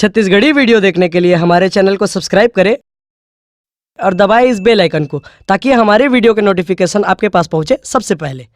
Chhattisgarhi video देखने के लिए हमारे चैनल को सब्सक्राइब करें और दबाएं इस बेल आइकन को, ताकि हमारे वीडियो के नोटिफिकेशन आपके पास पहुंचे सबसे पहले।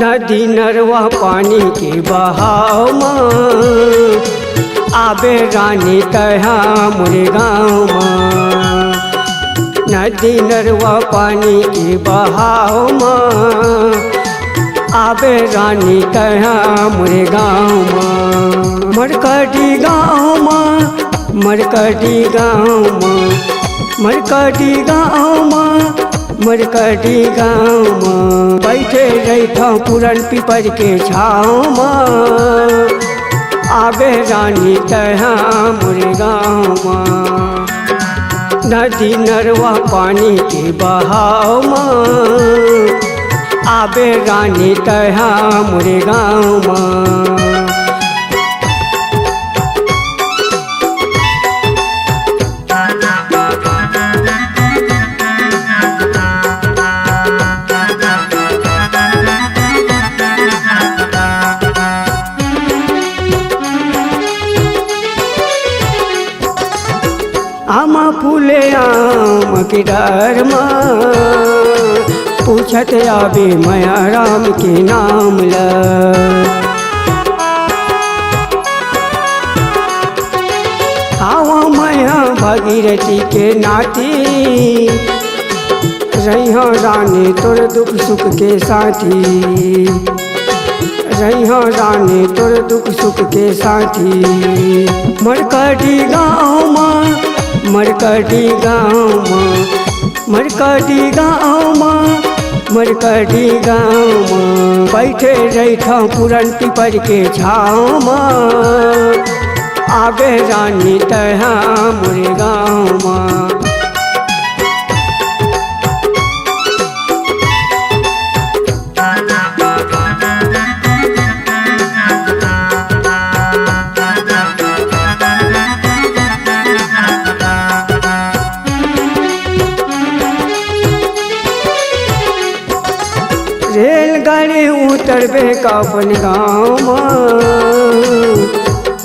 नदी नरवा पानी के बहाव में आबे रानी तहा मोरे गाँव में। नदी नरवा पानी के बहाव में आबे रानी तहा मोरे गाँव में। मरकटी गाँव में, मरकटी गाँव में, मरकटी गाँव में, मरकटी गाँव में बैठे रैठा पुरन पिपर के छाँव में आबे रानी तहा मोरे गाँव में। नदी नरवा पानी के बहाव में आबे रानी तहा मोरे गाँव में। आमा फूले आम के डर में पूछत आबे माया राम के नाम ल। आवा माया भागीरथी के नाती रहिया रानी तोर दुख सुख के साथी, रहिया रानी तोर दुख सुख के साथी। मरकटी गाँव में, मरकटी गाँव में, मरकटी गाँव में, मरकटी गाँव में बैठे रैठा पुरन पिपर के छाँव में आबे रानी तहा मोरे गाँव में। रेलगाड़ी उतरबे का अपन गाँव में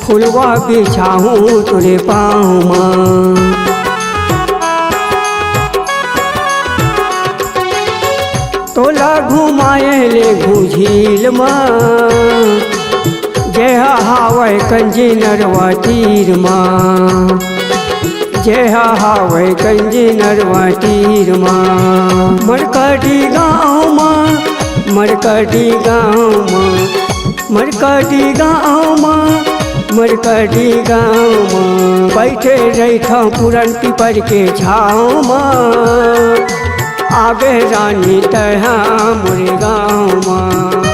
फुलवा बिछाऊँ तोरे पाँव में। तोला घुमाए ले झील में जेहा हावै कंजी नरवा तीर में, जेहा हावै कंजी नरवा तीर में। मरकटी गाँव में, मरकटी गाँव में, मरकटी गाँव में, मरकटी गाँव में बैठे रैठा पुरन पिपर के छाँव में आबे रानी तहा मोरे गाँव में।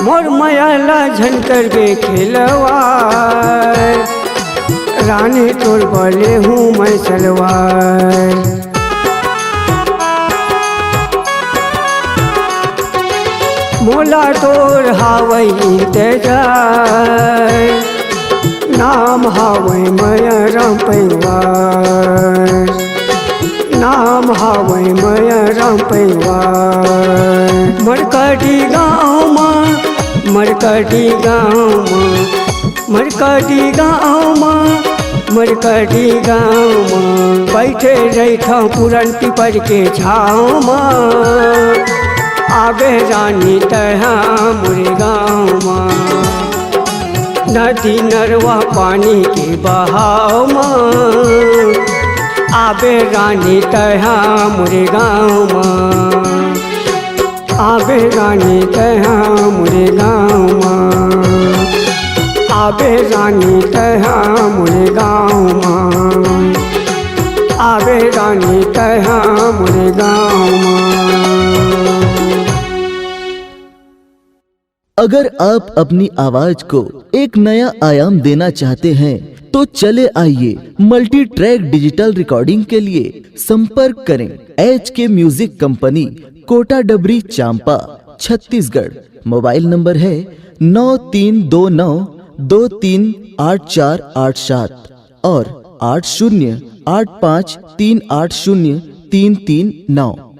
मोर मायाला झनकर बे खेलवार रानी तोर बोले हूँ मैं सलवार। मोला तोर हावै इंतजार नाम हावै माया राम परिवार, नाम हावै माया राम परिवार। मरकटी गाँव में, मरकटी गाँव में, मरकटी गाँव में, मरकटी गाँव में बैठे रैठा पुरन पिपर के छाँव में आबे रानी तहा मोरे गाँव में। नदी नरवा पानी के बहाव में आबे रानी तहा मोरे गाँव माँ, आबे रानी तहा मोरे गाँव माँ, आबे रानी तहा मोरे गाँव माँ, आबे रानी तहा मोरे गाँव माँ। अगर आप अपनी आवाज को एक नया आयाम देना चाहते हैं तो चले आइए मल्टी ट्रैक डिजिटल रिकॉर्डिंग के लिए संपर्क करें HK म्यूजिक कंपनी, कोटा डबरी, चांपा, छत्तीसगढ़। मोबाइल नंबर है 9329238487 और 8085380339।